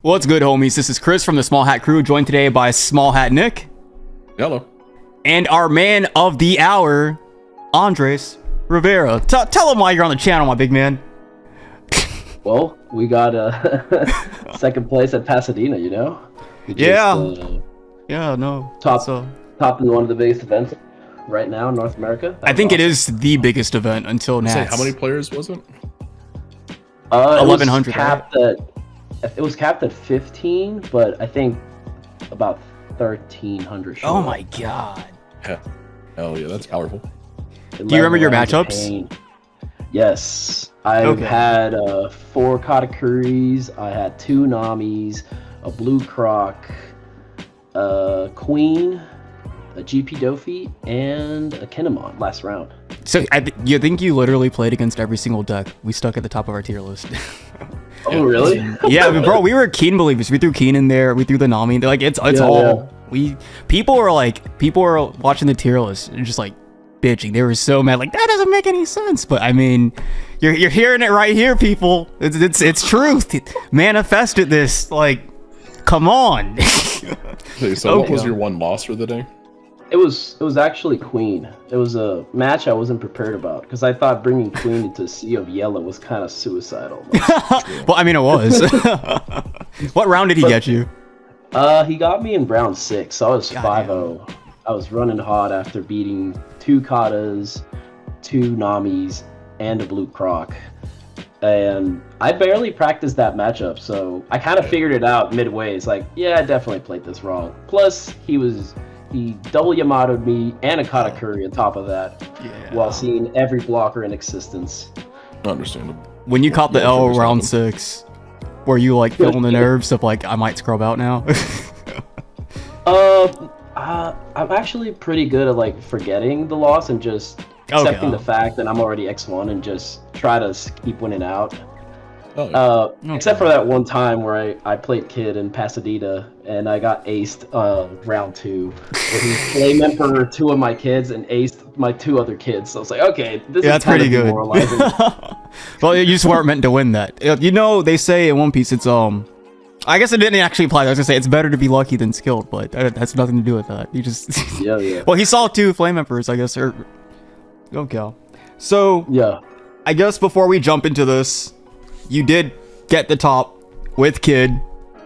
What's good, homies? This is Chris from the Small Hat Crew, joined today by Small Hat Nick. Hello. And our man of the hour, Andres Rivera. Tell him why you're on the channel, my big man. Well, we got second place at Pasadena, you know? Yeah, Top in one of the biggest events right now in North America. I think it is the biggest event until now. How many players was it? 1,100. It was capped at 15, but I think about 1,300. Oh my god. Yeah. Hell yeah, that's powerful. Do you remember your matchups? Yes. I've had 4 Katakuris, I had 2 Namis, a Blue Croc, a Queen, a GP Dofi, and a Kinemon last round. So you think you literally played against every single deck? We stuck at the top of our tier list. Oh really? Yeah, bro, we were Keen believers. We threw Keen in there. We threw the Nami. Like it's all. Yeah. People were watching the tier list and just like bitching. They were so mad. Like that doesn't make any sense. But I mean, you're hearing it right here, people. It's truth. Manifested this. Like, come on. Okay, so what was your one loss for the day? It was actually Queen. It was a match I wasn't prepared about because I thought bringing Queen into a sea of yellow was kind of suicidal. Well, I mean, it was. What round did he get you? He got me in round 6. So I was 5-0. I was running hot after beating 2 Katas, 2 Namis, and a Blue Croc. And I barely practiced that matchup, so I kind of figured it out midway. It's like, yeah, I definitely played this wrong. Plus, he double Yamato'd me and a Katakuri on top of that, while seeing every blocker in existence. Understandable. When you caught the L round 6, were you like feeling the nerves of like, I might scrub out now? I'm actually pretty good at like forgetting the loss and just accepting the fact that I'm already X1 and just try to keep winning out. Except for that one time where I played Kid in Pasadena and I got aced round 2. Where he Flame Emperor 2 of my kids and aced my 2 other kids. So I was like, okay, this is that's pretty good. Demoralizing. Well, you just weren't meant to win that. You know, they say in One Piece, it's I guess it didn't actually apply. I was gonna say it's better to be lucky than skilled, but that has nothing to do with that. You just yeah. Well, he saw 2 Flame Emperors, I guess. Okay. So yeah, I guess before we jump into this, you did get the top with Kid.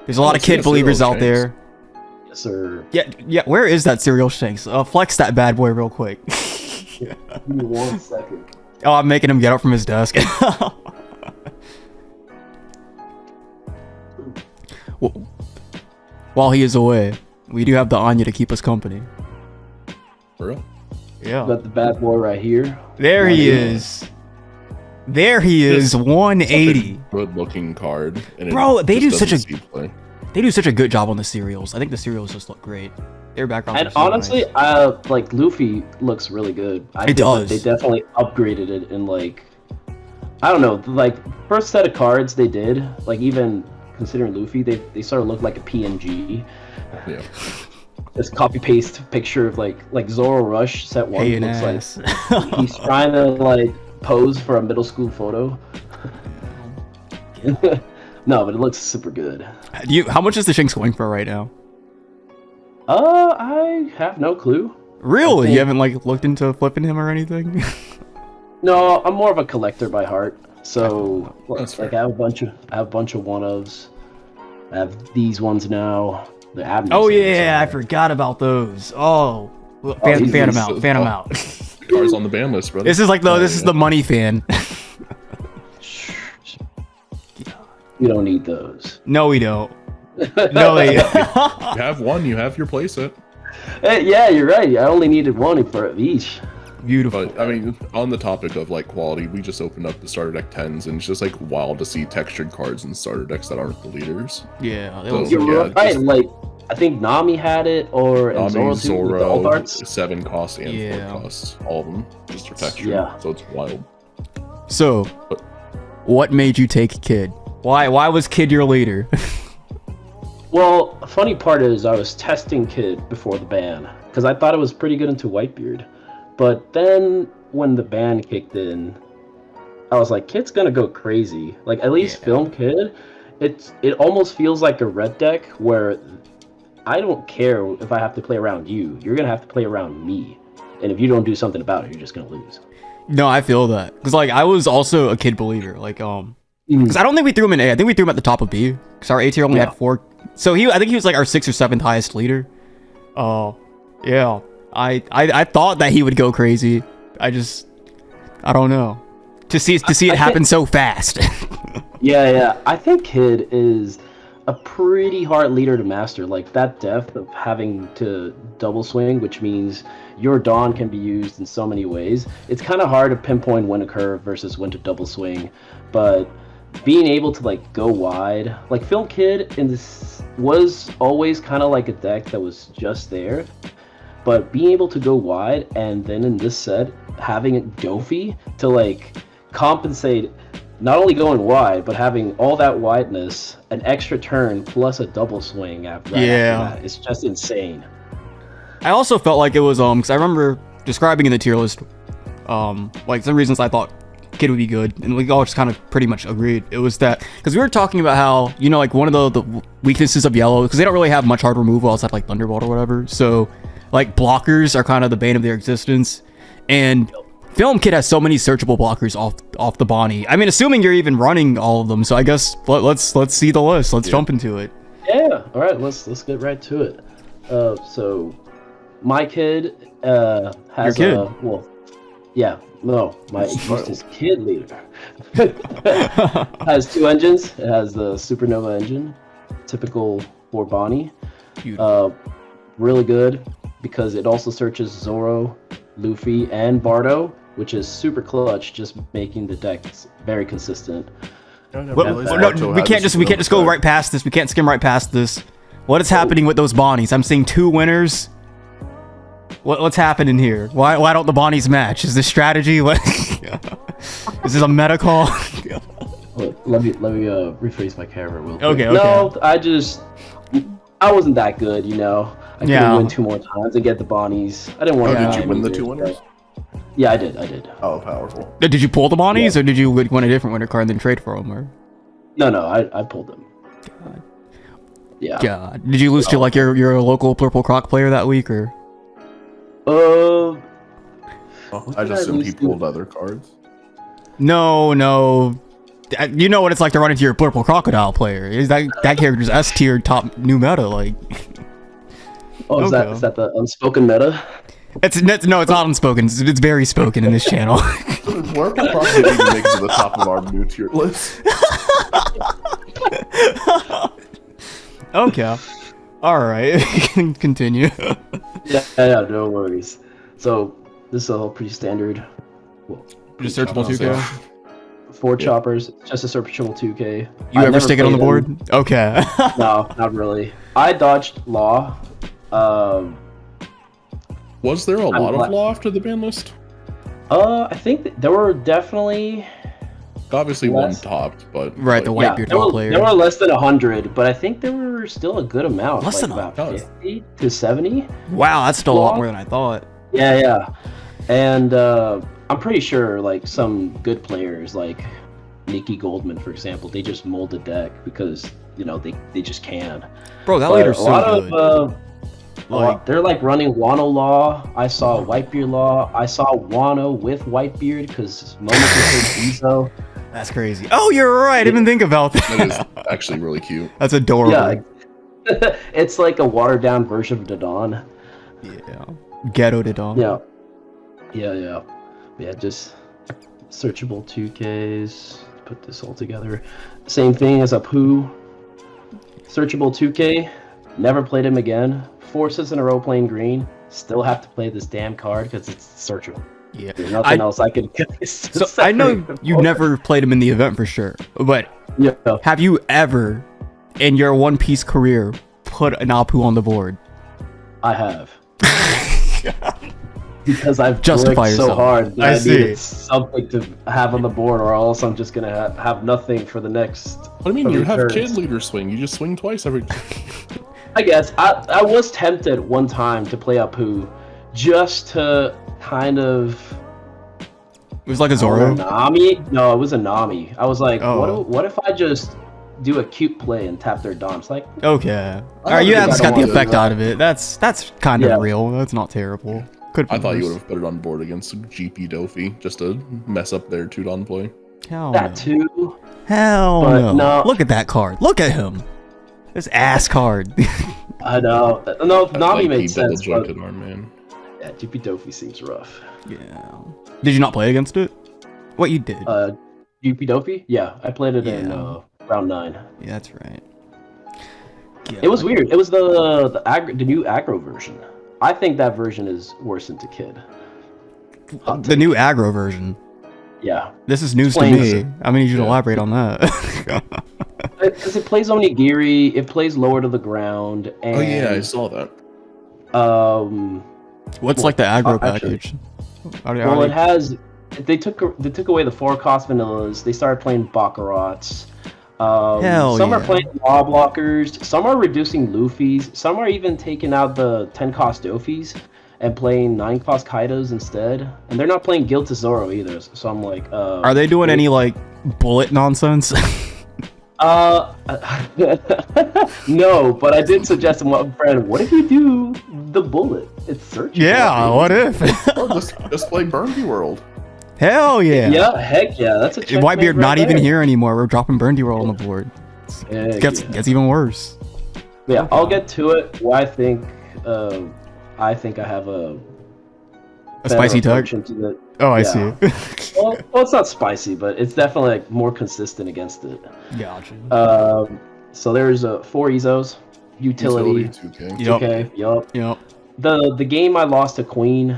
There's a lot of Kid believers out there. Yes, sir. Yeah. Where is that Cereal Shanks? Flex that bad boy real quick. Give me 1 second. Oh, I'm making him get up from his desk. While he is away, we do have the Anya to keep us company. For real? Yeah. Got the bad boy right here. There he is. There he is, 180. Good looking card. And bro, they do such a good job on the cereals. I think the cereals just look great. Their backgrounds And are so honestly, nice. like Luffy looks really good. It does. They definitely upgraded it in like, I don't know, like first set of cards they did, like even considering Luffy, they sort of look like a PNG. Yeah. Just copy paste picture of like Zoro Rush set 1 looks like he's trying to like pose for a middle school photo. No, but it looks super good. How much is the Shanks going for right now? I have no clue. Really? You haven't like looked into flipping him or anything? No, I'm more of a collector by heart. So like I have a bunch of one-ofs. I have these ones now. The oh yeah, I forgot about those. Oh, fan them out. Cars on the ban list, brother. This is like this is the money fan. We don't need those. No, we don't. No, you have one. You have your playset. Hey, yeah, you're right. I only needed 1 for each. Beautiful. But I mean, on the topic of like quality, we just opened up the starter deck 10s, and it's just like wild to see textured cards in starter decks that aren't the leaders. Yeah, you're right. Like I think Nami had it, or Nami, Zoro, 7 costs and 4 costs, all of them just for texture. Yeah. So it's wild. So, what made you take Kid? Why was Kid your leader? Well, a funny part is I was testing Kid before the ban because I thought it was pretty good into Whitebeard. But then when the ban kicked in, I was like, Kid's gonna go crazy. Like, at least Film Kid, it almost feels like a red deck where I don't care if I have to play around you. You're gonna have to play around me, and if you don't do something about it, you're just gonna lose. No, I feel that because like I was also a kid believer, like because I don't think we threw him in A. I think we threw him at the top of B because our A tier only had 4. So I think he was like our 6th or 7th highest leader. Yeah. I thought that he would go crazy. I don't know. To see it happen so fast. Yeah. I think Kid is a pretty hard leader to master. Like that depth of having to double swing, which means your Dawn can be used in so many ways. It's kind of hard to pinpoint when to curve versus when to double swing, but being able to like go wide, like Film Kid in this was always kind of like a deck that was just there, but being able to go wide and then in this set having it Dofi to like compensate not only going wide but having all that wideness, an extra turn plus a double swing after that, it's just insane. I also felt like it was because I remember describing in the tier list like some reasons I thought Kid would be good, and we all just kind of pretty much agreed. It was that because we were talking about how, you know, like one of the weaknesses of yellow, because they don't really have much hard removal outside like Thunderbolt or whatever, so like blockers are kind of the bane of their existence, and Film Kid has so many searchable blockers off the Bonnie. I mean, assuming you're even running all of them, so I guess let's see the list. Let's jump into it. Yeah, all right, let's get right to it. So my Kid has my Eustace Kid leader has 2 engines. It has the Supernova engine, typical for Bonnie. Really good because it also searches Zoro, Luffy, and Bardo, which is super clutch, just making the deck very consistent. We can't just go right past this. We can't skim right past this. What is happening with those Bonnies? I'm seeing 2 winners. What's happening here? Why don't the Bonnies match? Is this strategy? What? Is this a meta call? Let me rephrase my camera real quick. Okay. No, I wasn't that good, you know. I couldn't win 2 more times and get the Bonnies. I didn't want to. Did you win the 2 winners? Yeah, I did. Oh, powerful. Did you pull the Bonnies, or did you win a different winner card and then trade for them? Or? No, I pulled them. God. Yeah. God. Did you lose to like your local Purple Croc player that week, or? I just assumed he pulled other cards. No. You know what it's like to run into your Purple Crocodile player. That character's S tier top new meta, like. Oh, is that the unspoken meta? It's not unspoken. It's very spoken in this channel. We're probably going to make it to the top of our new tier list. Okay. All right. Continue. Yeah, no worries. So this is all pretty standard. Just searchable 2K. 4 choppers, just a searchable 2K. You ever stick it on the board? Okay. No, not really. I dodged Law. Was there a lot of Law after the ban list? I think there were definitely. Obviously one topped, but right, the Whitebeard player. There were less than 100, but I think there were still a good amount. Less than about 50 to 70. Wow, that's still a lot more than I thought. Yeah. And I'm pretty sure like some good players like Nikki Goldman, for example, they just mold the deck because you know they just can. Bro, that leader's so good. They're like running Wano Law. I saw Whitebeard Law. I saw Wano with Whitebeard because Momo can take Izo. That's crazy. Oh, you're right. I didn't think about that. That is actually really cute. That's adorable. Yeah. It's like a watered down version of Dodon. Yeah. Ghetto Dodon. Yeah, just searchable 2Ks. Put this all together. Same thing as Apu. Searchable 2K. Never played him again. 4 sets in a row playing green. Still have to play this damn card because it's searchable. Yeah. There's nothing else I can. So I know you never played him in the event for sure, but have you ever, in your One Piece career, put an Apu on the board? I have. Because I've Justify worked yourself. So hard that I I needed see. something to have on the board, or else I'm just gonna have nothing for the next. What do you mean? You have Kid leader swing. You just swing twice every. I guess I was tempted one time to play Apu, just to kind of. It was like a Zoro. Nami? No, it was a Nami. I was like, Oh. what if I just do a cute play and tap their Dom. It's like, Okay. I Alright, you thought just you got the wanted effect to- out of it. That's kind of Yeah. real. That's not terrible. Could I thought you would have put it on board against GP Dofi just to mess up their 2-don play. Hell that no. too. Hell But no. no. Look at that card. Look at him. This ass card. I know. No, Nami Like, made he sense, but double-jointed our man. yeah, GP Dofi seems rough. Yeah. Did you not play against it? What you did? GP Dofi? Yeah, I played it in Yeah. round 9. Yeah, that's right. Yeah. It was weird. It was the new aggro version. I think that version is worse than to Kid. The new aggro version. Yeah, This is news to Explains me. I mean, you should Yeah. elaborate on that. because it plays onigiri, it plays lower to the ground, and Oh yeah, I saw that. What's like the aggro actually- package? Are well, they- it has. They took away the 4-cost vanillas. They started playing Baccarats. Hell some are yeah. playing law blockers. Some are reducing Luffy's. Some are even taking out the 10-cost Dofis and playing 9-cost Kaidos instead. And they're not playing Guild to Zoro either. So I'm like, Are they doing any like bullet nonsense? no, but I did suggest to one friend, what if you do the bullet? It's searchable. Yeah, what if? Or just play Burnby World. Hell yeah. Yeah, heck yeah. That's a checkmate Whitebeard right not even there. here anymore. We're dropping Burndy World on the board. Heck Gets even worse. Yeah, I'll get to it. Well, I think I have a Spicy tug? tug. Oh, I Yeah. see. Well, it's not spicy, but it's definitely like more consistent against it. Gotcha. So there's 4 Izos, utility. 2K. Yup. Okay, yup. Yep. The game I lost to Queen.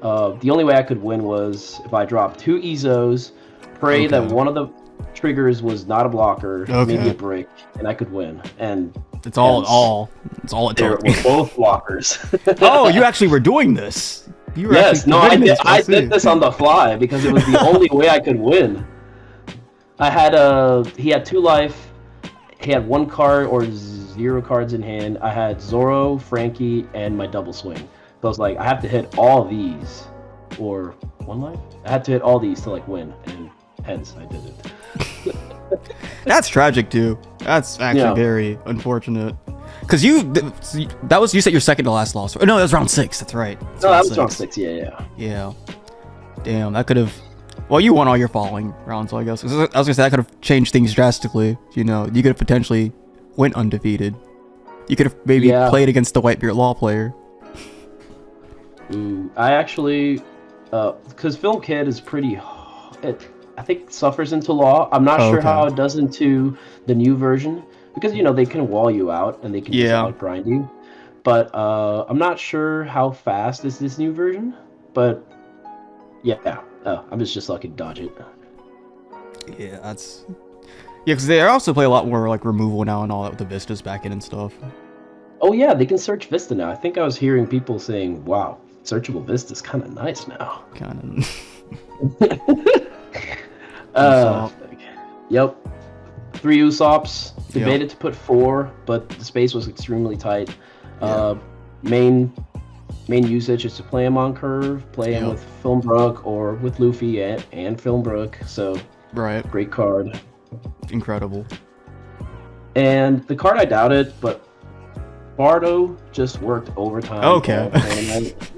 The only way I could win was if I dropped 2 Izos, pray that Okay. one of the triggers was not a blocker, maybe Okay. a brick, and I could win. And It's all Hence, it they were took. both blockers. Oh, you actually were doing this. You were Yes, actually no, I doing did, this, I see. did this on the fly because it was the only way I could win. I had he had 2 life, he had 1 card or 0 cards in hand. I had Zoro, Frankie, and my double swing. So I was like, I have to hit all these, or 1 life. I had to hit all these to like win, and hence I did it. That's tragic too. That's actually Yeah. very unfortunate. Cause you said your second to last loss. No, that was round 6. That's right. That's No, that was round 6. Yeah. Yeah. Damn, that could have. Well, you won all your following rounds, so I guess. 'Cause I was gonna say that could have changed things drastically. You know, you could have potentially went undefeated. You could have maybe Yeah. played against the Whitebeard Law player. I actually, because Film Kid is pretty, I think suffers into law. I'm not sure Okay. how it does into the new version because they can wall you out and they can just Yeah. outgrind you. But I'm not sure how fast is this new version. But yeah, I'm just lucky to dodge it. Yeah, that's. Yeah, because they also play a lot more like removal now and all that with the Vistas back in and stuff. Oh yeah, they can search Vista now. I think I was hearing people saying, "Wow, searchable Vista is kind of nice now." Kind Uh, yep. 3 Usops. Debated to put 4, but the space was extremely tight. Main usage is to play him on curve, play him Yep. with Filmbrook or with Luffy and Filmbrook. So right. great card. Incredible. And the card I doubted, but Bardo just worked overtime. Okay. all tournament.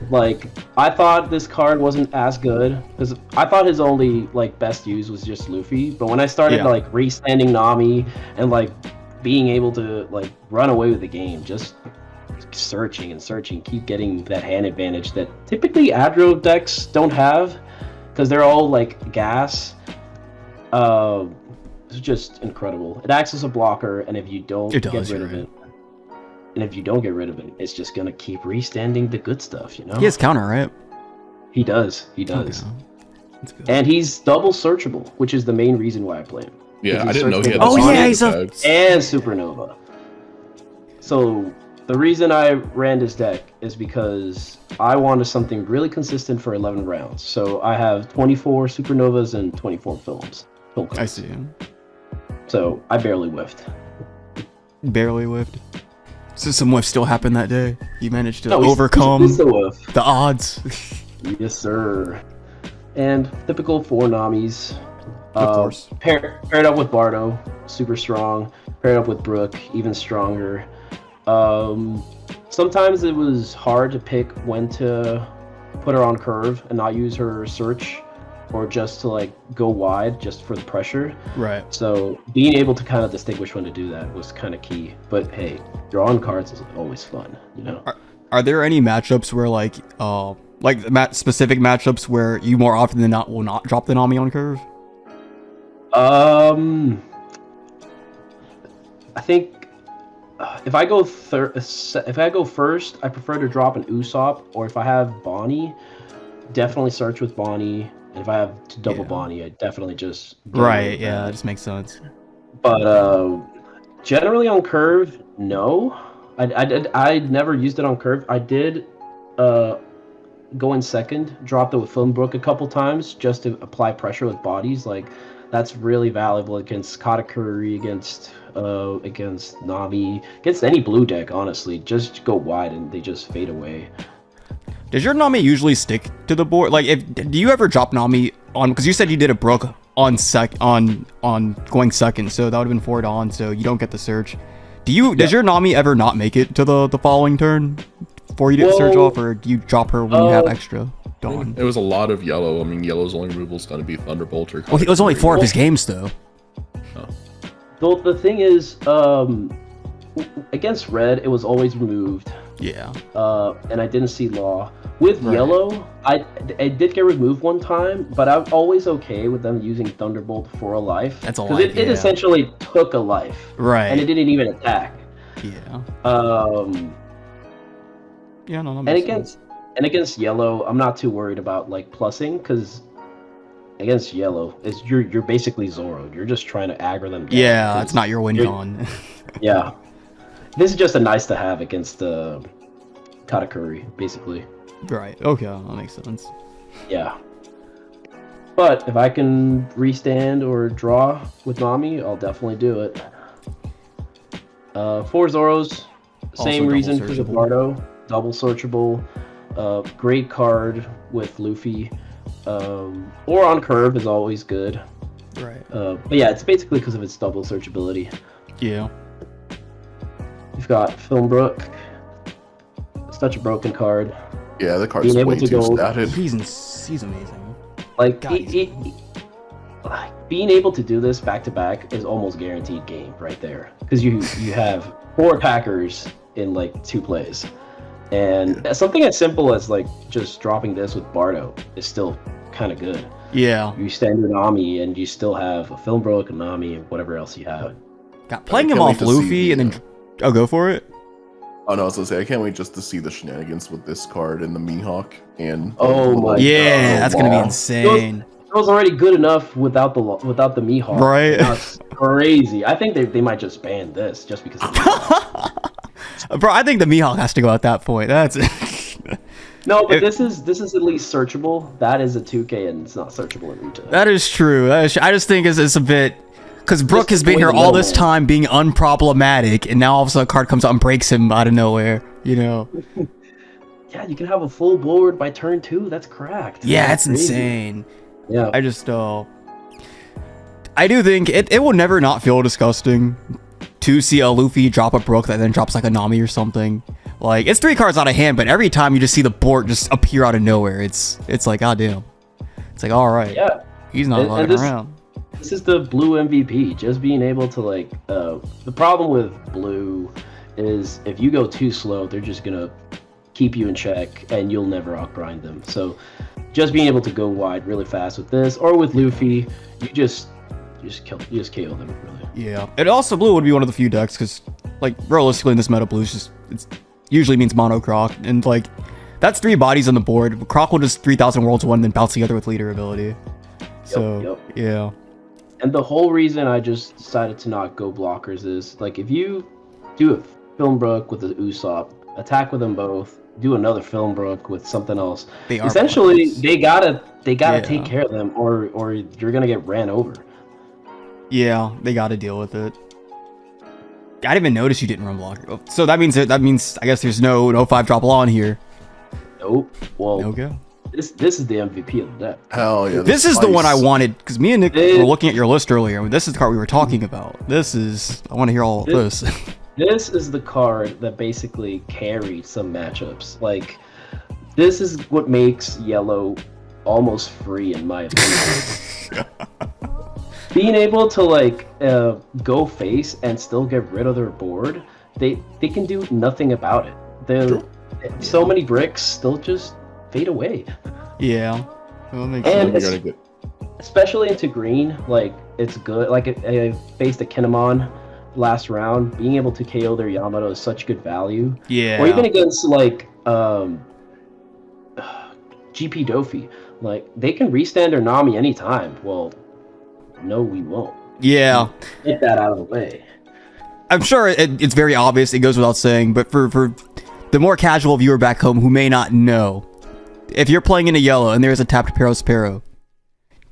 Like, I thought this card wasn't as good because I thought his only like best use was just Luffy. But when I started Yeah. like restanding Nami and like being able to like run away with the game, just searching and searching, keep getting that hand advantage that typically aggro decks don't have because they're all like gas. It's just incredible. It acts as a blocker, and if you don't It get does, rid you're of right. it, and if you don't get rid of it, it's just gonna keep restanding the good stuff, you know? He has counter, right? He does. He does. Okay. That's good. And he's double searchable, which is the main reason why I play him. Yeah, Because I didn't know he had. Oh, the yeah, Sonic he's a- effect. And Supernova. So the reason I ran this deck is because I wanted something really consistent for 11 rounds. So I have 24 Supernovas and 24 films. Film I cards. see. So I barely whiffed. Barely whiffed. So some whiffs still happened that day. You managed to No, overcome it's a whiff. the odds. Yes, sir. And typical 4 Namis. Of course. Paired up with Bardo, super strong. Paired up with Brooke, even stronger. Sometimes it was hard to pick when to put her on curve and not use her search, or just to like go wide just for the pressure. Right. So being able to kind of distinguish when to do that was kind of key. But hey, drawing cards is always fun, you know. Are there any matchups where like specific matchups where you more often than not will not drop the Nami on curve? I think if I go first, I prefer to drop an Usopp, or if I have Bonnie, definitely search with Bonnie. And if I have to double Bonnie, I definitely just right. Yeah, that just makes sense. But generally on curve, no. I never used it on curve. I did go in second, dropped it with Filmbrook a couple times just to apply pressure with bodies. Like that's really valuable against Katakuri, against Nami, against any blue deck. Honestly, just go wide and they just fade away. Does your Nami usually stick to the board? Like, do you ever drop Nami on? Because you said you did a Brook on going second, so that would have been forward on, so you don't get the search. Does your Nami ever not make it to the following turn before you get search off, or do you drop her when you have extra Dawn? It was a lot of yellow. I mean, yellow's only removal is going to be Thunderbolt or. Well, it was only 4 of his games though. Oh. The thing is, against red, it was always removed. Yeah. And I didn't see Law. With yellow, I did get removed one time, but I'm always okay with them using Thunderbolt for a life. That's a life, because it essentially took a life. Right. And it didn't even attack. Yeah. Yeah, no, that makes sense. And against yellow, I'm not too worried about like plussing, because against yellow, you're basically Zoro. You're just trying to aggro them down. Yeah, it's not your win con. Yeah. This is just a nice to have against Katakuri, basically. Right. Okay, that makes sense. Yeah. But if I can restand or draw with Nami, I'll definitely do it. 4 Zoros, same reason for the Bardo, double searchable, great card with Luffy, or on curve is always good. Right. But yeah, it's basically because of its double searchability. Yeah. You've got Filmbrook. Such a broken card. Yeah, the card's way too statted. He's amazing. Like, being able to do this back to back is almost guaranteed game right there, because you have 4 attackers in like 2 plays, and something as simple as like just dropping this with Bardo is still kind of good. Yeah. You stand your Nami and you still have a Filmbrook, a Nami, and whatever else you have. Playing him off Luffy and then go for it. Oh no, I was gonna say I can't wait just to see the shenanigans with this card and the Mihawk and. Oh my god! Yeah, that's gonna be insane. It was already good enough without the Mihawk. Right. That's crazy. I think they might just ban this just because. Of Bro, I think the Mihawk has to go at that point. That's. No, but this is at least searchable. That is a 2K and it's not searchable in retail. That is true. I just think it's a bit. Because Brooke has been here all this time being unproblematic, and now all of a sudden a card comes out and breaks him out of nowhere, you know? Yeah, you can have a full board by turn 2. That's cracked. Yeah, that's insane. Yeah. I just, I do think it will never not feel disgusting to see a Luffy drop a Brooke that then drops like a Nami or something. Like, it's 3 cards out of hand, but every time you just see the board just appear out of nowhere, it's like, goddamn. It's like, alright. Yeah. He's not fucking around. This is the blue MVP. Just being able to like, the problem with blue is if you go too slow, they're just gonna keep you in check and you'll never outgrind them. So just being able to go wide really fast with this or with Luffy, you just KO them really. Yeah. And also blue would be one of the few decks because like realistically in this meta blue it usually means mono Croc, and like that's 3 bodies on the board. Croc will just 3,000 worlds 1 and then bounce together with leader ability. So yeah. And the whole reason I just decided to not go blockers is, like, if you do a Filmbrook with the Usopp, attack with them both, do another Filmbrook with something else, essentially they gotta take care of them, or you're gonna get ran over. Yeah, they gotta deal with it. I didn't even notice you didn't run blocker. So that means I guess there's no 5-drop law in here. Nope. Well, okay. This is the MVP of the deck. Hell yeah. This is the one I wanted, because me and Nick were looking at your list earlier. This is the card we were talking about. I want to hear all of this. This is the card that basically carried some matchups. Like, this is what makes yellow almost free, in my opinion. Being able to, like, go face and still get rid of their board, they can do nothing about it. So many bricks still just fade away. Yeah. Well, that makes And sense. especially into green, like, it's good. Like, I faced a Kinemon last round. Being able to KO their Yamato is such good value. Yeah. Or even against, like, GP Dofi. Like, they can restand their Nami anytime. Well, no, we won't. Yeah. Get that out of the way. I'm sure it's very obvious. It goes without saying, but for the more casual viewer back home who may not know, if you're playing in a yellow and there's a tapped Perospero,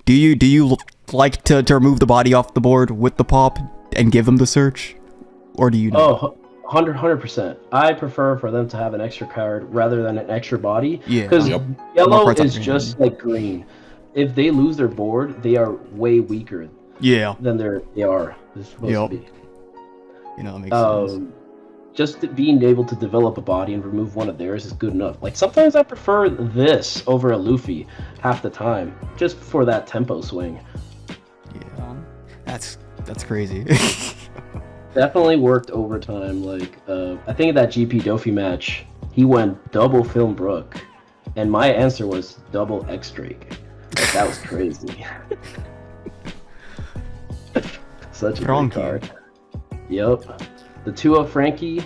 do you like to remove the body off the board with the pop and give them the search, or do you? Oh, 100%. I prefer for them to have an extra card rather than an extra body. Yeah. Because Yep. yellow More cards is on just like green. If they lose their board, they are way weaker Yeah. than they are supposed to be. You know, it makes sense. Just being able to develop a body and remove one of theirs is good enough. Like, sometimes I prefer this over a Luffy half the time, just for that tempo swing. Yeah. That's crazy. Definitely worked overtime. Like, I think that GP Dofi match, he went double Film Brook, and my answer was double X Drake. Like, that was crazy. Such a Strong good card. Yep. The 2-0 Frankie.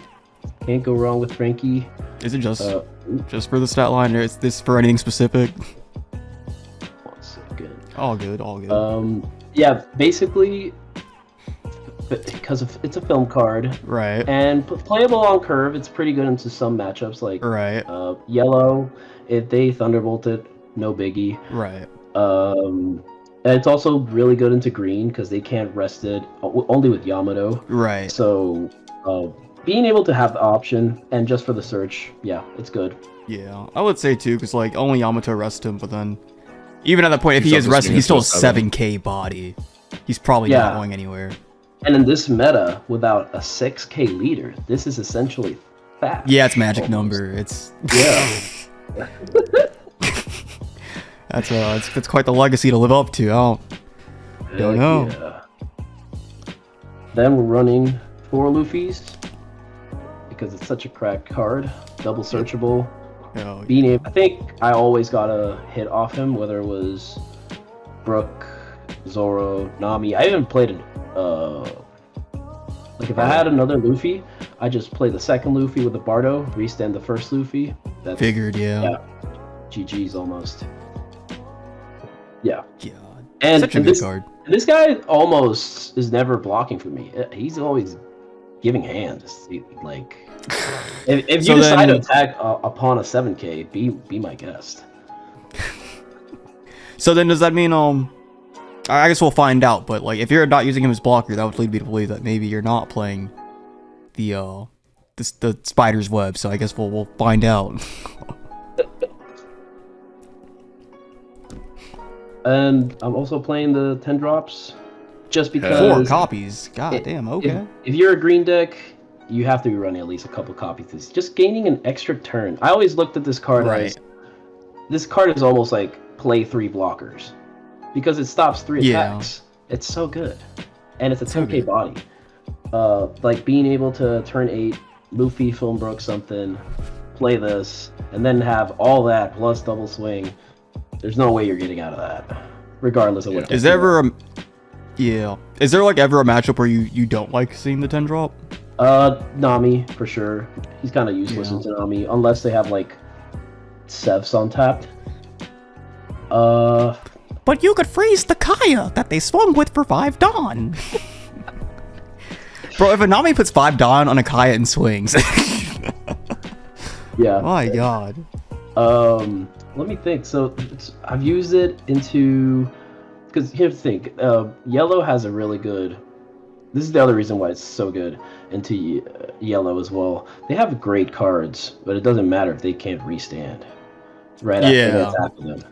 Can't go wrong with Frankie. Is it just for the stat line, or is this for anything specific? 1 second. All good. Yeah, basically, because it's a film card, Right. and playable on curve, it's pretty good into some matchups. Like, Right. yellow, if they thunderbolt it, no biggie. Right. And it's also really good into green because they can't rest it only with Yamato. Right. So, being able to have the option and just for the search, yeah, it's good. Yeah, I would say too, because like only Yamato rest him, but then even at that point, if He's he is still rested, he's still a just getting 7K body. He's probably Yeah. not going anywhere. And in this meta, without a 6K leader, this is essentially fat. Yeah, it's magic almost. number. It's Yeah. that's quite the legacy to live up to. I don't know. Yeah. Then we're running 4 Luffy's because it's such a cracked card. Double searchable. You I think I always got a hit off him, whether it was Brook, Zoro, Nami. I even played it. Like, if I had another Luffy, I just play the second Luffy with the Bardo, restand the first Luffy. That's figured, yeah. GG's almost. Yeah. God. And Such a good card. this guy almost is never blocking for me. He's always giving hands. Like, if So you decide then- to attack upon a 7K, be my guest. So then, does that mean I guess we'll find out. But like, if you're not using him as blocker, that would lead me to believe that maybe you're not playing the spider's web. So I guess we'll find out. And I'm also playing the 10 drops, just because 4 copies. God damn. Okay. If you're a green deck, you have to be running at least a couple copies. It's just gaining an extra turn. I always looked at this card as this card is almost like play 3 blockers because it stops 3 attacks. It's so good, and it's a 10K body. Like being able to turn 8, Luffy, Filmbrook, something, play this, and then have all that plus double swing. There's no way you're getting out of that, regardless of what. Is there ever Is there like ever a matchup where you don't like seeing the 10 drop? Nami for sure. He's kind of useless into Nami unless they have like Sevs on tapped. But you could freeze the Kaya that they swung with for 5 Dawn. Bro, if a Nami puts 5 Dawn on a Kaya and swings. Yeah. My god. Let me think. So I've used it into, because here's the thing. Yellow has a really good. This is the other reason why it's so good into yellow as well. They have great cards, but it doesn't matter if they can't restand. right after they attack them.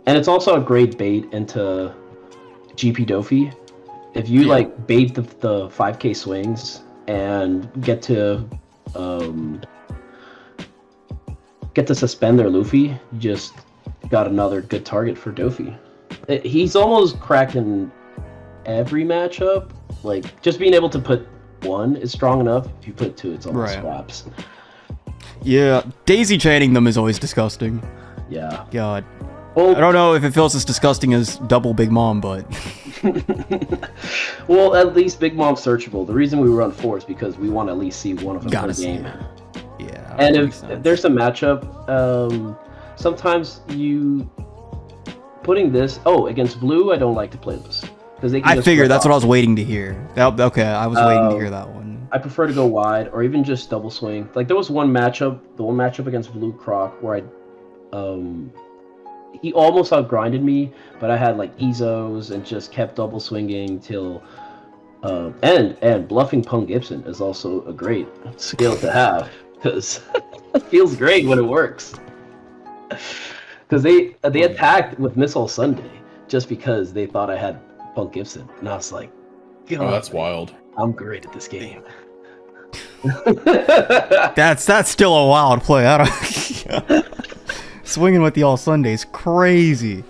And it's also a great bait into GP Dofi. If you like bait the 5k swings and get to suspend their Luffy, you just got another good target for Dofi. He's almost cracked in every matchup. Like, just being able to put one is strong enough. If you put two, it's almost scraps. Yeah, daisy chaining them is always disgusting. Yeah. God. Well, I don't know if it feels as disgusting as double Big Mom, but... Well, at least Big Mom's searchable. The reason we run 4 is because we want to at least see one of them per game. Yeah. And if there's a matchup, sometimes putting this... Oh, against blue, I don't like to play this. I figured that's what I was waiting to hear. Okay, I was waiting to hear that one. I prefer to go wide or even just double swing. Like, there was one matchup against Blue Croc where he almost outgrinded me, but I had like Ezos and just kept double swinging till and bluffing Pung Gibson is also a great skill to have, because it feels great when it works. Because they attacked with Missile Sunday just because they thought I had Punk Gibson, and I was like, oh, that's wild. I'm great at this game. That's still a wild play. I don't. Swinging with the All Sundays, crazy.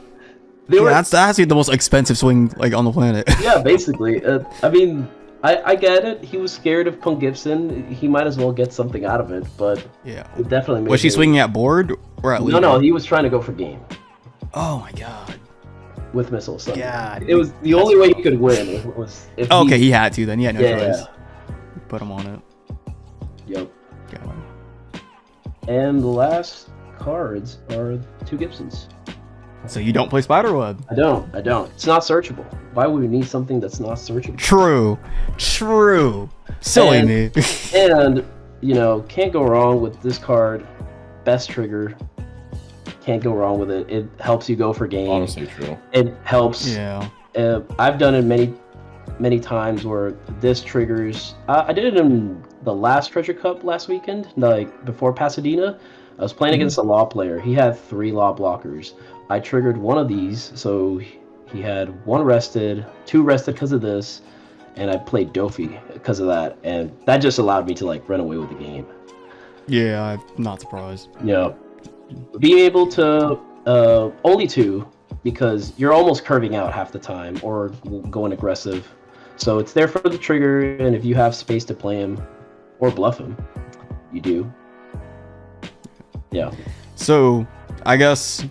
That's the most expensive swing like on the planet. Yeah, basically. I mean, I get it. He was scared of Punk Gibson. He might as well get something out of it, but yeah, it definitely made was she swinging at board or at lead? No, he was trying to go for game. Oh my god. With Missile Sunday. God. It was the only way he could win was if he had to then. He had no choice. Put him on it. Yep. Got him. And the last cards are 2 Gibsons. So you don't play Spiderweb? I don't. It's not searchable. Why would we need something that's not searchable? True. Silly me. And, can't go wrong with this card. Best trigger. Can't go wrong with it. It helps you go for game. Honestly, true. It helps. Yeah. I've done it many times where this triggers. I did it in the last Treasure Cup last weekend, like before Pasadena. I was playing against a law player. He had 3 law blockers. I triggered one of these, so he had 1 rested, 2 rested because of this, and I played Dofi because of that, and that just allowed me to like run away with the game. Yeah, I'm not surprised. Yeah. Being able to only 2, because you're almost curving out half the time or going aggressive. So it's there for the trigger, and if you have space to play him or bluff him, you do. Yeah. So, I guess,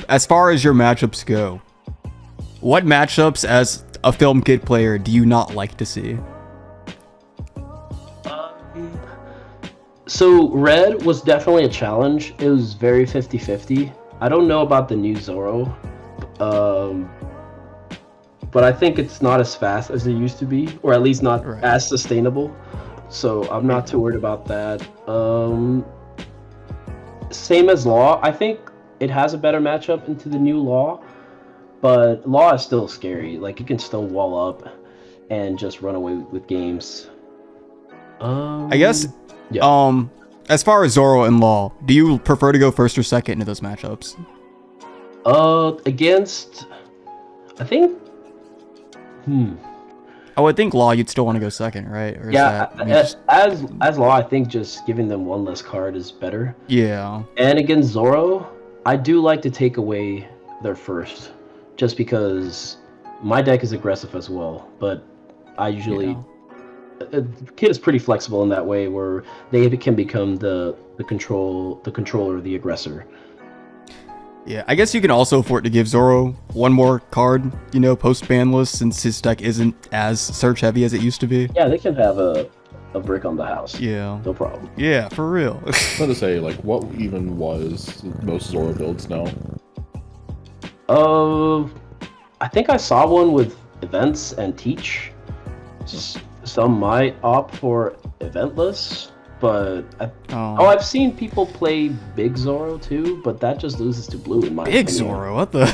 as far as your matchups go, what matchups as a Film Kit player do you not like to see? So red was definitely a challenge. It was very 50-50. I don't know about the new Zoro, but I think it's not as fast as it used to be, or at least not as sustainable. So I'm not too worried about that. Same as Law. I think it has a better matchup into the new Law, but Law is still scary. Like, you can still wall up and just run away with games. I guess... Yeah. As far as Zoro and Law, do you prefer to go first or second into those matchups? Against, I think. I would think Law, you'd still want to go second, right? Or as Law, I think just giving them 1 less card is better. Yeah. And against Zoro, I do like to take away their first, just because my deck is aggressive as well. But I usually. Yeah. Kid is pretty flexible in that way, where they can become the controller, the aggressor. Yeah, I guess you can also afford to give Zoro 1 more card, post ban list, since his deck isn't as search heavy as it used to be. Yeah, they can have a brick on the house. Yeah, no problem. Yeah, for real. I was going to say, like, what even was most Zoro builds now? I think I saw one with events and teach. Some might opt for eventless, but I've seen people play Big Zoro too, but that just loses to blue in my opinion. Big Zoro, what the?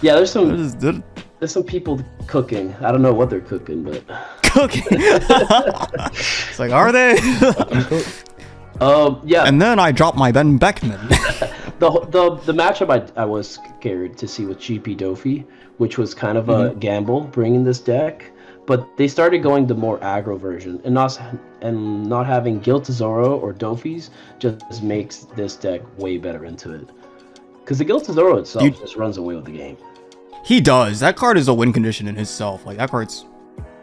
Yeah. There's some people cooking. I don't know what they're cooking, but cooking. It's like, are they? Yeah. And then I dropped my Ben Beckman. The matchup I was scared to see with GP Dofi, which was kind of a gamble bringing this deck, but they started going the more aggro version, and not having Giltazoro or Dofis just makes this deck way better into it. Because the Giltazoro itself just runs away with the game. He does. That card is a win condition in itself. Like, that card's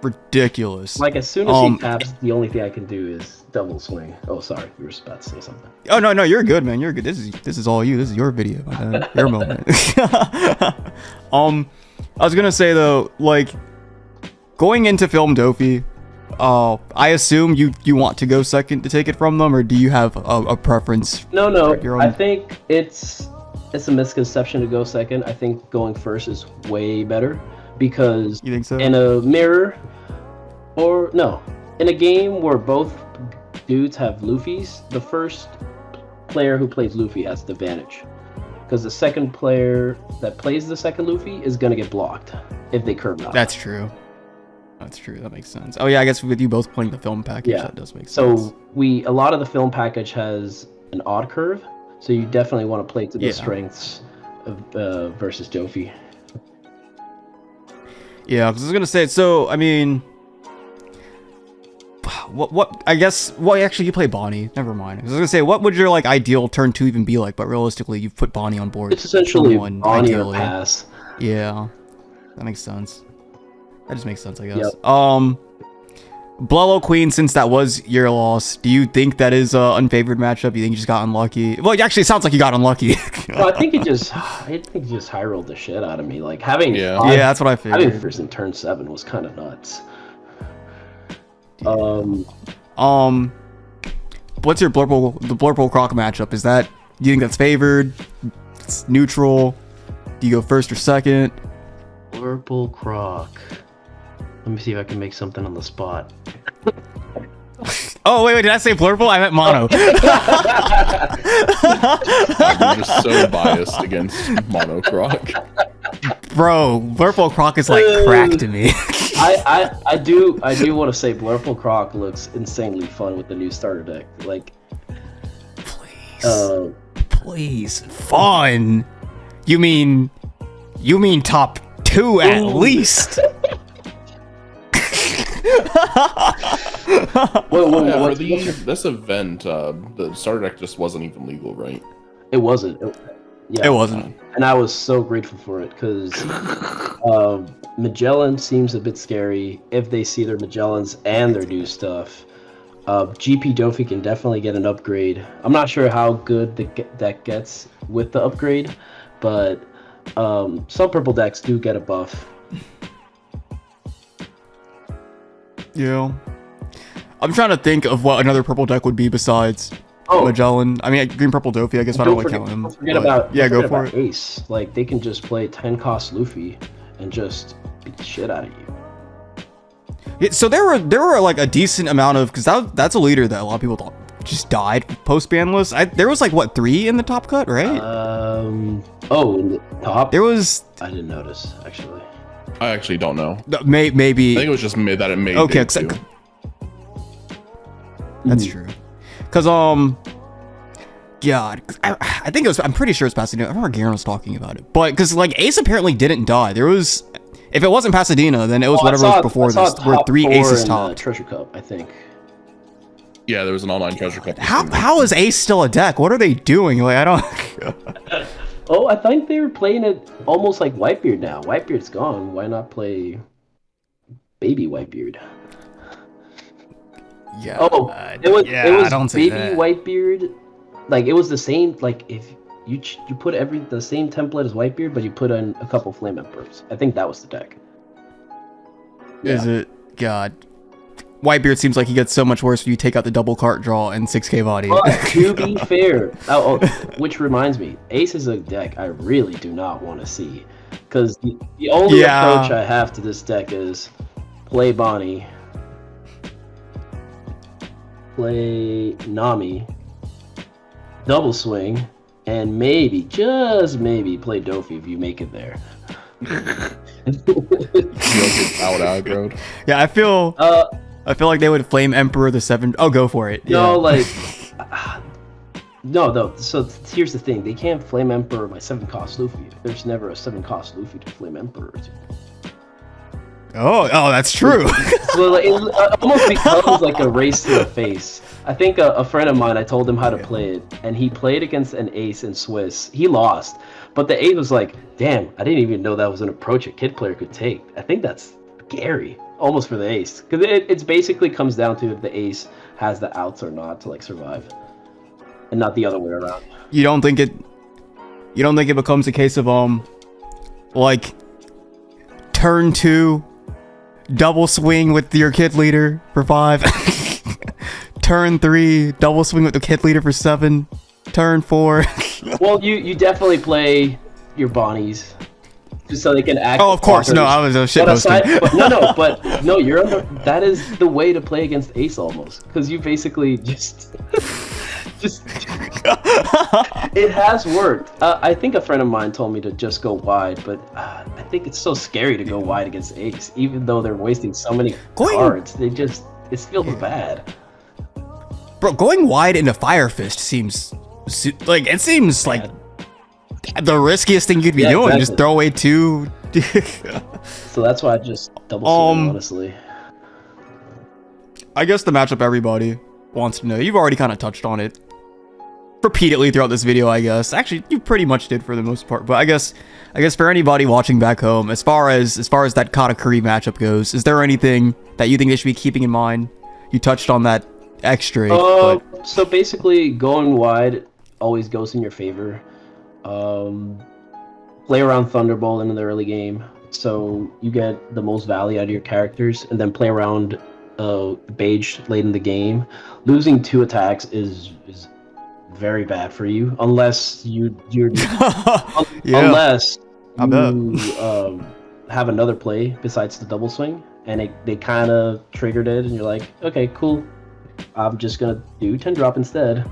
ridiculous. Like, as soon as he taps, the only thing I can do is double swing. Oh, sorry, you were about to say something. Oh no, you're good, man. You're good. This is all you. This is your video, man. Your moment. I was gonna say though, like, going into Film Dofi, I assume you want to go second to take it from them, or do you have a preference? No. I think it's a misconception to go second. I think going first is way better, because you think so? In a mirror, or no, in a game where both dudes have Luffy's, the first player who plays Luffy has the advantage, because the second player that plays the second Luffy is gonna get blocked if they curve out. That's true. That makes sense. Oh yeah, I guess with you both playing the film package, that does make sense. So a lot of the film package has an odd curve, so you definitely want to play to the strengths of versus Dofi. Yeah, because I was gonna say, so I mean, what I guess, well, actually you play Bonnie, never mind. I was gonna say, what would your like ideal turn 2 even be like, but realistically you've put Bonnie on board. It's essentially Bonnie or pass. Yeah, that makes sense. That just makes sense, I guess. Yep. Blello Queen, since that was your loss, do you think that is an unfavored matchup? You think you just got unlucky? Well, actually, it sounds like you got unlucky. Well, I think it just high rolled the shit out of me. Like having that's what I figured. Having first in turn 7 was kind of nuts. What's your Blurple Croc matchup? Is that, do you think that's favored? It's neutral? Do you go first or second? Blurple Croc. Let me see if I can make something on the spot. Oh, wait, did I say Blurple? I meant Mono. I'm just so biased against Mono Croc. Bro, Blurple Croc is like crack to me. I do want to say Blurple Croc looks insanely fun with the new starter deck. Like, please, fun. You mean top 2 at least? This event, the starter deck just wasn't even legal, right? It wasn't. It wasn't. And I was so grateful for it, because Magellan seems a bit scary if they see their Magellans and their new stuff. GP Dofi can definitely get an upgrade. I'm not sure how good the deck gets with the upgrade, but some purple decks do get a buff. Yeah. I'm trying to think of what another purple deck would be besides Magellan. I mean, green purple Dofi, I guess. I don't really count him. Don't forget about go for it. Ace. Like, they can just play 10 cost Luffy and just beat the shit out of you. Yeah, so there were like a decent amount of, because that's a leader that a lot of people thought just died post banless. There was like what, 3 in the top cut, right? In the top. There was. I didn't notice actually. I actually don't know. Maybe. I think it was just that it made. Okay, that's true. Cause God, I think it was. I'm pretty sure it's Pasadena. I remember Garen was talking about it, but because like Ace apparently didn't die. There was, if it wasn't Pasadena, then it was whatever was before this. Where 3 Aces top. Treasure Cup, I think. Yeah, there was an online Treasure Cup. How is Ace still a deck? What are they doing? Like, I don't. Oh, I think they were playing it almost like Whitebeard now. Whitebeard's gone. Why not play Baby Whitebeard? Yeah. Oh, it was I don't Baby that. Whitebeard. Like, it was the same. Like, if you put the same template as Whitebeard, but you put in a couple Flame Emperors. I think that was the deck. Is it? God. Whitebeard seems like he gets so much worse when you take out the double cart draw and 6k body. But to be fair, which reminds me, Ace is a deck I really do not want to see, because the only approach I have to this deck is play Bonnie, play Nami, double swing, and maybe, just maybe, play Dofi if you make it there. You'll get out aggroed. Yeah, I feel like they would Flame Emperor the 7. Oh, go for it. No, yeah. like, No. So here's the thing: they can't Flame Emperor my 7-cost Luffy. There's never a 7-cost Luffy to Flame Emperor. Oh, that's true. So like, it almost becomes like a race to the face. I think a friend of mine, I told him how to play it, and he played against an ace in Swiss. He lost, but the ace was like, damn, I didn't even know that was an approach a kid player could take. I think that's scary, almost for the ace, because it's basically comes down to if the ace has the outs or not to like survive, and not the other way around. You don't think it becomes a case of like turn 2 double swing with your kid leader for 5. Turn 3 double swing with the kid leader for 7. Turn 4. Well, you definitely play your Bonnies just so they can act. Oh, of course. No, I was shit posting. No, you're under. That is the way to play against Ace almost, because you basically just. It has worked. I think a friend of mine told me to just go wide, but I think it's so scary to go wide against Ace, even though they're wasting so many cards. It feels bad. Bro, going wide into Fire Fist seems like the riskiest thing you'd be doing. Exactly. Just throw away 2. So that's why I just double swing, honestly. I guess the matchup everybody wants to know. You've already kind of touched on it repeatedly throughout this video, I guess. Actually, you pretty much did for the most part. But I guess for anybody watching back home, as far as that Katakuri matchup goes, is there anything that you think they should be keeping in mind? You touched on that extra. So basically, going wide always goes in your favor. Play around Thunderbolt in the early game, so you get the most value out of your characters, and then play around Beige late in the game. Losing 2 attacks is very bad for you, unless you're unless you have another play besides the double swing, and they kind of triggered it, and you're like, okay, cool, I'm just gonna do 10 drop instead.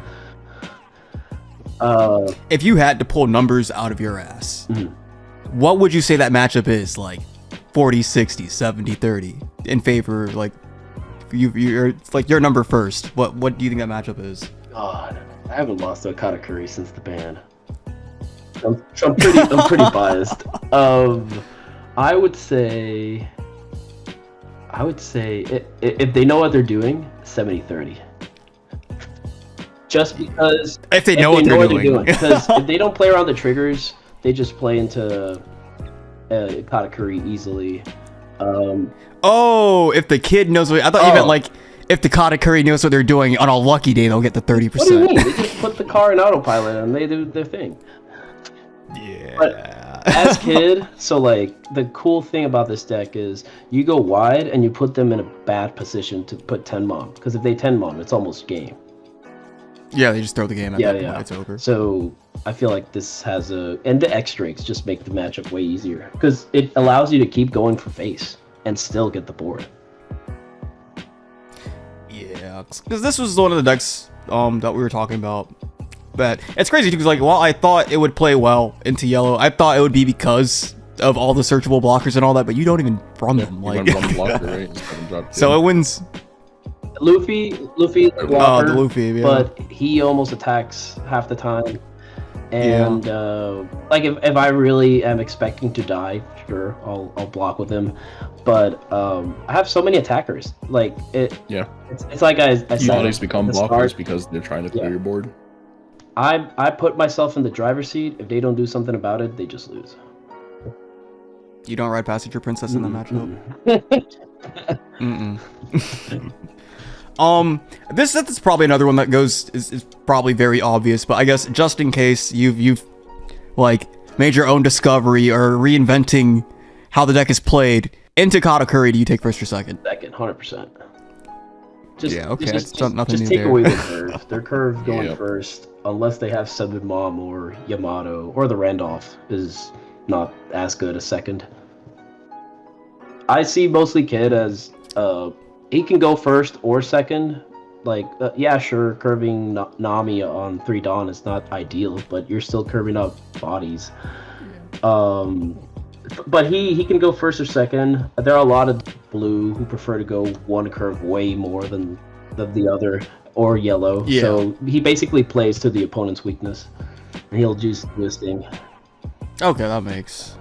If you had to pull numbers out of your ass, what would you say that matchup is? Like 40-60, 70-30 in favor, like you're like your number first. What do you think that matchup is? God, I haven't lost to a Katakuri since the ban. I'm pretty biased. I would say if they know what they're doing, 70-30. Just because if they know what they're doing. Because if they don't play around the triggers, they just play into Katakuri easily. If the kid knows what... I thought you meant like if the Katakuri knows what they're doing, on a lucky day they'll get the 30%. What do you mean? They just put the car in autopilot and they do their thing. Yeah. But as kid, so like the cool thing about this deck is you go wide and you put them in a bad position to put 10 mom, because if they 10 mom, it's almost game. Yeah, they just throw the game at that point. It's over. So I feel like this has and the X-Drakes just make the matchup way easier, because it allows you to keep going for face and still get the board. Yeah, because this was one of the decks that we were talking about. But it's crazy too, because like while I thought it would play well into yellow, I thought it would be because of all the searchable blockers and all that, but you don't even run them. Like run blocker, right? So it wins. Luffy is a blocker, the Luffy, yeah. But he almost attacks half the time. And like if I really am expecting to die, sure, I'll block with him. But I have so many attackers. Like it's like I said. You always become blockers because they're trying to clear your board. I put myself in the driver's seat. If they don't do something about it, they just lose. You don't ride Passenger Princess in the matchup? This is probably another one that is probably very obvious, but I guess just in case you've like made your own discovery or reinventing how the deck is played, into Katakuri, do you take first or second? Second, 100%. Just take away their curve. Their curve going first, unless they have Seven Mom or Yamato, or the Randolph is not as good as second. I see mostly Kid as he can go first or second. Like, yeah, sure, curving Nami on 3 Dawn is not ideal, but you're still curving up bodies. But he can go first or second. There are a lot of blue who prefer to go one curve way more than the other. or yellow. Yeah. So he basically plays to the opponent's weakness. And he'll just do his thing. Okay, that makes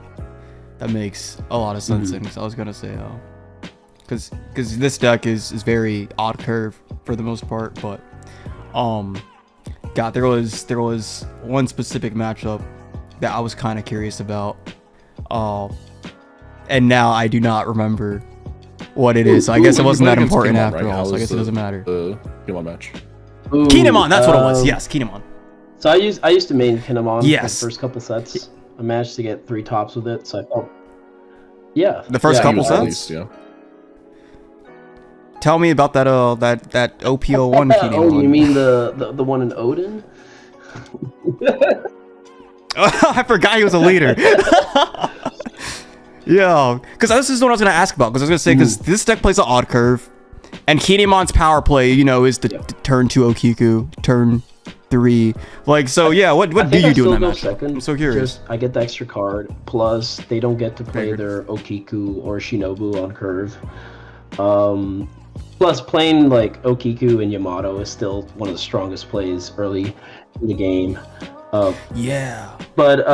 a lot of sense. Because I was gonna say, because this deck is very odd curve for the most part, but God, there was one specific matchup that I was kind of curious about, and now I do not remember what it is. So I guess it wasn't that important after all. So I guess it doesn't matter. The Kinemon match. Kinemon, that's what it was. Yes, Kinemon. So I used to main Kinemon for Yes. the first couple sets. I managed to get 3 tops with it, so I felt The first yeah, couple At sets. least, yeah. Tell me about that that OPO1 Kinemon. Oh, you mean the one in Odin? I forgot he was a leader. Yeah, because this is what I was gonna ask about. Because I was gonna say, because this deck plays an odd curve, and Kinemon's power play, is the turn 2 Okiku, turn 3. Like, so yeah, what do you do in that match? I'm so curious. I get the extra card. Plus, they don't get to play their Okiku or Shinobu on curve. Plus, playing like Okiku and Yamato is still one of the strongest plays early in the game. Yeah. But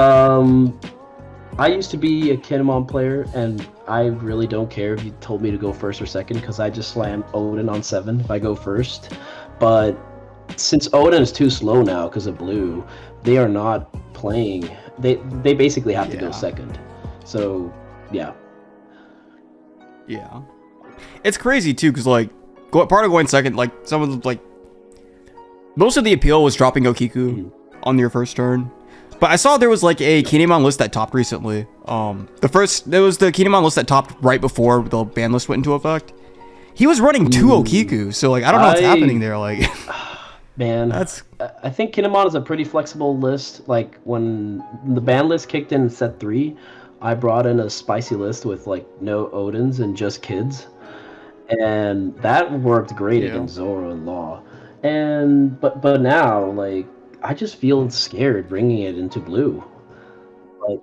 I used to be a Kinemon player, and I really don't care if you told me to go first or second, because I just slam Odin on 7 if I go first. But since Odin is too slow now because of blue, they are not playing. They basically have to go second. So, yeah. Yeah. It's crazy too, because like part of going second, like some of the most of the appeal was dropping Okiku on your first turn. But I saw there was like a Kinemon list that topped recently. There was the Kinemon list that topped right before the ban list went into effect. He was running 2 Okiku, so like I don't know what's happening there. Like, man, I think Kinemon is a pretty flexible list. Like when the ban list kicked in set 3, I brought in a spicy list with like no Odins and just kids, and that worked great against Zoro and Law. And but now like, I just feel scared bringing it into blue. Like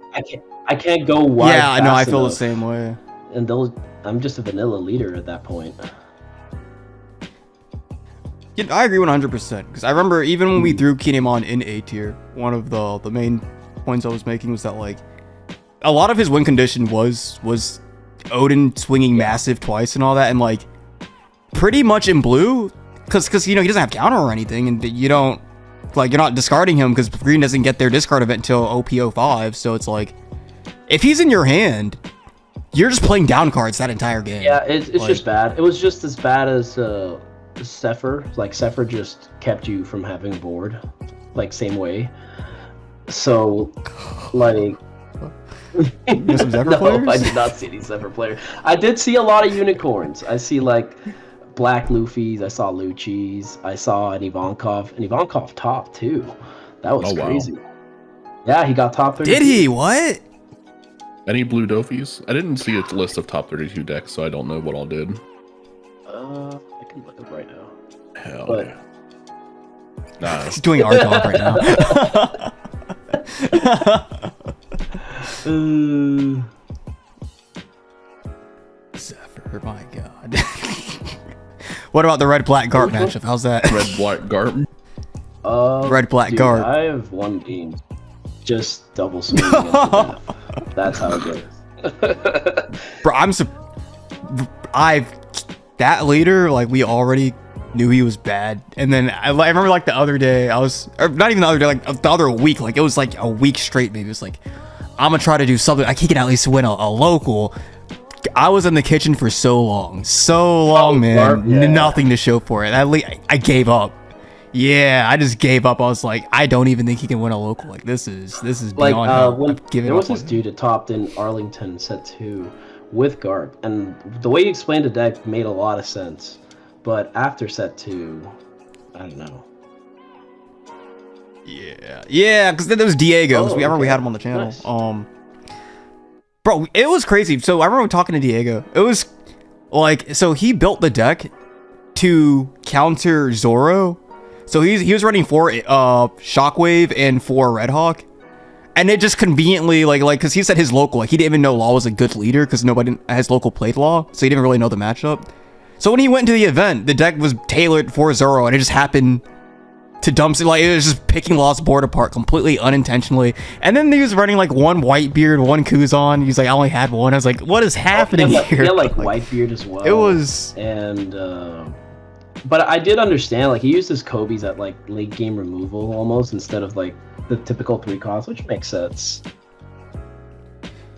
I can't go wide. Yeah, I know. I feel enough. the same way. And I'm just a vanilla leader at that point. Yeah, I agree 100%. Because I remember even when we threw Kinemon in A tier, one of the main points I was making was that like a lot of his win condition was Odin swinging massive twice and all that, and like pretty much in blue, because he doesn't have counter or anything, and you don't. Like, you're not discarding him because green doesn't get their discard event until OPO5, so it's like, if he's in your hand, you're just playing down cards that entire game. Yeah, it's just bad. It was just as bad as Zephyr. Like, Zephyr just kept you from having a board, like, same way. So, like... some Zephyr no, players? I did not see any Zephyr players. I did see a lot of unicorns. I see, like... Black Luffy's, I saw Lucci's, I saw an Ivankov top too. That was crazy. Wow. Yeah, he got top 32. Did he? What? Any blue Dofis? I didn't see a list of top 32 decks, so I don't know what all did. I can look up right now. Hell but... yeah. Nah. He's doing our job right now. Zephyr, my god. What about the red-black Garp matchup? How's that? Red-black Garp? Red-black Garp. I have one game. Just double swinging. That's how it goes. Bro, that leader, like, we already knew he was bad. And then I remember, like, the other day, or not even the other day, like, the other week, like, it was like a week straight, maybe. It was like, I'm gonna try to do something. He can at least win a local. I was in the kitchen for so long, man. Yeah. Nothing to show for it. I gave up. Yeah, I just gave up. I was like, I don't even think he can win a local. Like, this is beyond help. When there was this dude that topped in Arlington set 2 with Garp, and the way you explained the deck made a lot of sense. But after set 2, I don't know. Yeah, because then there was Diego. I remember we had him on the channel. Nice. Bro, it was crazy. So I remember talking to Diego. It was like, so he built the deck to counter Zoro. So he was running 4 Shockwave and 4 Red Hawk. And it just conveniently, like, because he said his local, like, he didn't even know Law was a good leader because nobody has local played Law. So he didn't really know the matchup. So when he went to the event, the deck was tailored for Zoro, and it just happened to dump it. Like, it was just picking Lost Board apart completely unintentionally. And then he was running like one Whitebeard, one Kuzan. He's like, I only had one. I was like, what is happening here? Yeah, like Whitebeard as well. It was... And, but I did understand, like, he used his Kobe's at, like, late game removal almost, instead of, like, the typical 3 costs, which makes sense.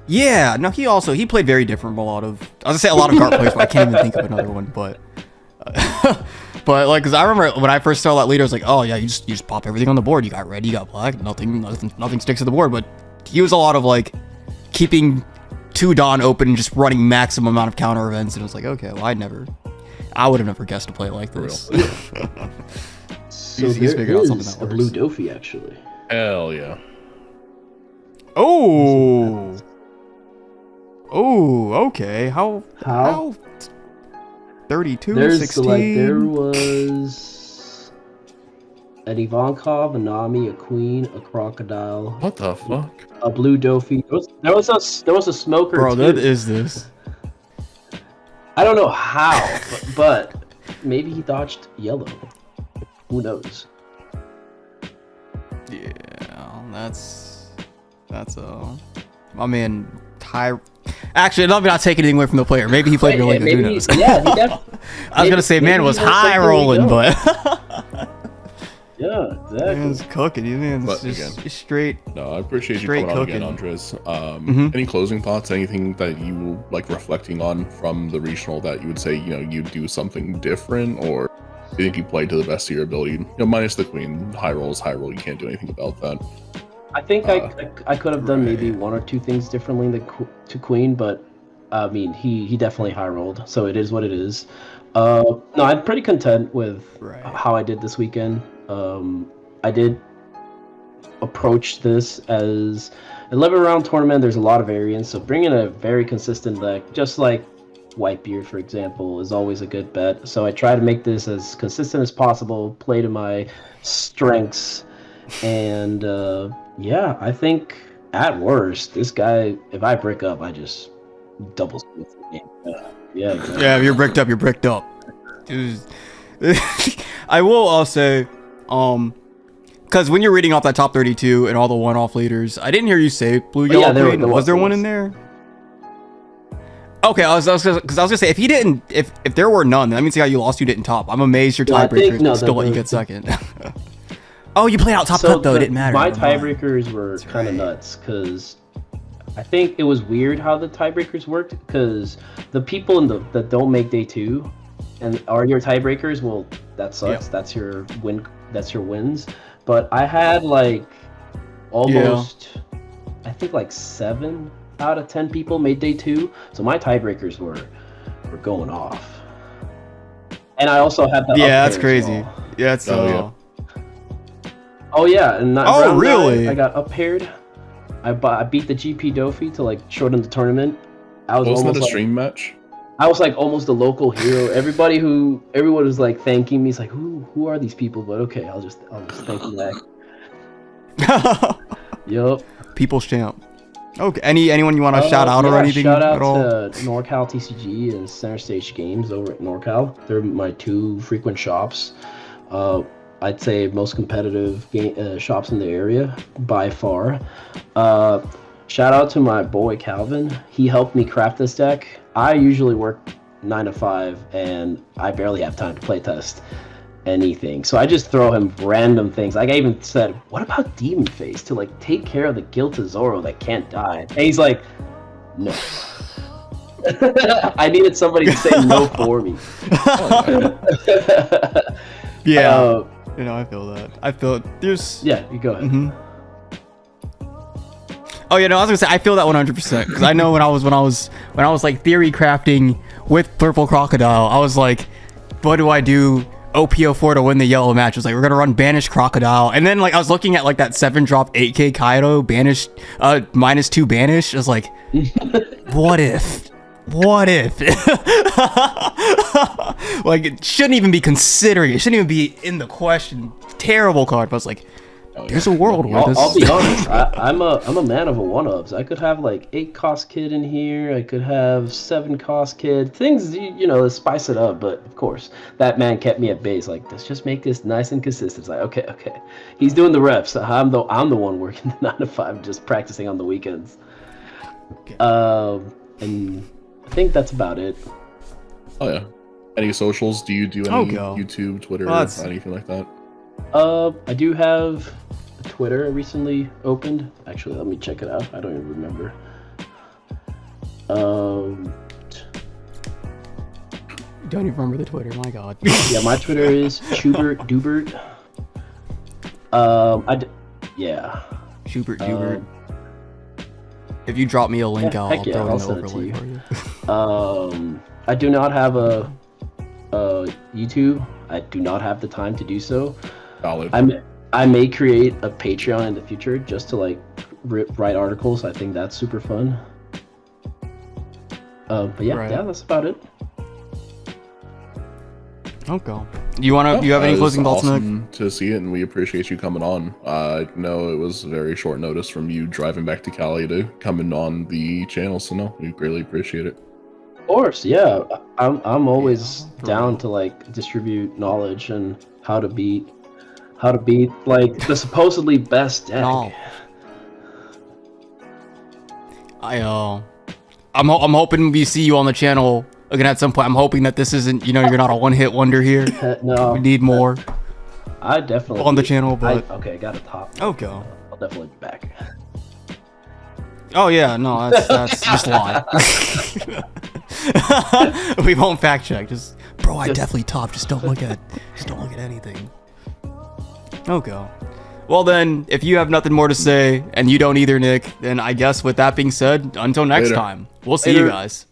Yeah, no, he played very different from a lot of... I was gonna say a lot of card plays, but I can't even think of another one, but... but, like, because I remember when I first saw that leader, I was like, oh, yeah, you just pop everything on the board. You got red, you got black, nothing sticks to the board, but he was a lot of, like, keeping 2 Dawn open and just running maximum amount of counter events, and it was like, okay, well, I would have never guessed to play it like this. So he's figured out something that a works. blue Dofi, actually. Hell yeah. Oh, okay. How? 32, There's 16. like there was an Ivankov, a Nami, a Queen, a Crocodile, What the fuck? a blue Dofi. There was a smoker. Bro, too. that is this. I don't know how, but maybe he dodged yellow. Who knows? Yeah, that's my man Ty. Actually, I'm not taking anything away from the player. Maybe he played really good. Who knows? Yeah, he definitely. I was gonna say, man was high rolling, but Yeah, exactly. man's cooking. You man's But just again, straight. No, I appreciate you Straight coming on again, cooking. Andres. Mhm. Any closing thoughts? Anything that you like reflecting on from the regional that you would say, you do something different, or do you think you played to the best of your ability? Minus the queen. High roll is high roll. You can't do anything about that. I think I could have done maybe 1 or 2 things differently to Queen, but I mean he definitely high rolled, so it is what it is. No, I'm pretty content with how I did this weekend. I did approach this as 11 round tournament. There's a lot of variance, so bringing a very consistent deck, just like Whitebeard, for example, is always a good bet. So I try to make this as consistent as possible, play to my strengths, and yeah, I think at worst, this guy, if I brick up, I just double split the game. Yeah, exactly. Yeah, you're bricked up. You're bricked up. Dude. I will also, because when you're reading off that top 32 and all the one-off leaders, I didn't hear you say blue, yellow, green. Was there one in there? Okay, I was gonna say if there were none, that means the guy you lost, you didn't top. I'm amazed your tiebreakers still let you get second. Oh, you played out top cut though. It didn't matter. My tiebreakers were kind of nuts because I think it was weird how the tiebreakers worked, because the people that don't make day 2 and are your tiebreakers, well, that sucks. Yeah. That's your win. That's your wins. But I had like almost, I think like 7 out of 10 people made day 2, so my tiebreakers were going off. And I also had the that's crazy. well. Yeah, it's Oh yeah, and really? I got up paired. I beat the GP Dofi to like shorten the tournament. I was Wasn't almost that a like, stream match? I was like almost a local hero. Everyone was like thanking me. It's like, who are these people? But okay, I'll just thank you back. Yup. People's champ. Okay. Anyone you want to shout out or anything shout out at all? to NorCal TCG and Center Stage Games over at NorCal. They're my 2 frequent shops. I'd say most competitive shops in the area by far. Shout out to my boy Calvin. He helped me craft this deck. I usually work 9 to 5 and I barely have time to play test anything. So I just throw him random things. Like I even said, what about Demon Face to like take care of the guilt of Zoro that can't die? And he's like, no. I needed somebody to say no for me. Yeah. I feel that. I feel it. There's... Yeah, you go ahead. Mm-hmm. Oh, I was gonna say I feel that 100% because I know when I was like theory crafting with Purple Crocodile, I was like, what do I do? OPO4 to win the yellow match. I was like, we're gonna run Banish Crocodile, and then like I was looking at like that 7-drop 8K Kaido Banish, -2 Banish. I was like, what if? Like it shouldn't even be considering. It shouldn't even be in the question. Terrible card. But I was like, There's a world where I'll be honest. I'm a man of a one-ups. I could have like 8 cost kid in here. I could have 7 cost kid. Things let's spice it up. But of course, that man kept me at base. Like, let's just make this nice and consistent. It's like, okay. He's doing the reps. I'm the one working the 9 to 5, just practicing on the weekends. Okay. And I think that's about it. Oh yeah. Any socials? Do you do any YouTube, Twitter, anything like that? I do have a Twitter I recently opened. Actually, let me check it out. I don't even remember. Don't even remember the Twitter. My God. Yeah, my Twitter is Schubert Dubert. Yeah. Schubert Dubert. If you drop me a link, I'll throw in the overlay for you. I do not have a YouTube. I do not have the time to do so. Valid. I may create a Patreon in the future just to like write articles. I think that's super fun. But yeah, that's about it. Okay. Do you have any closing thoughts, Nick? To see it, and we appreciate you coming on. I know it was very short notice from you driving back to Cali to coming on the channel, so no, we greatly appreciate it. Of course, yeah. I'm always down to like distribute knowledge and how to beat like the supposedly best deck. No. I'm hoping we see you on the channel again at some point. I'm hoping that this isn't, you're not a one-hit wonder here. No, we need more. I definitely on the channel, but I got a top. Okay. I'll definitely be back. Oh yeah, no, that's just a lie. We won't fact check. I definitely top. Just don't look at anything. Okay. Well then, if you have nothing more to say, and you don't either, Nick, then I guess with that being said, until next time, we'll see you guys.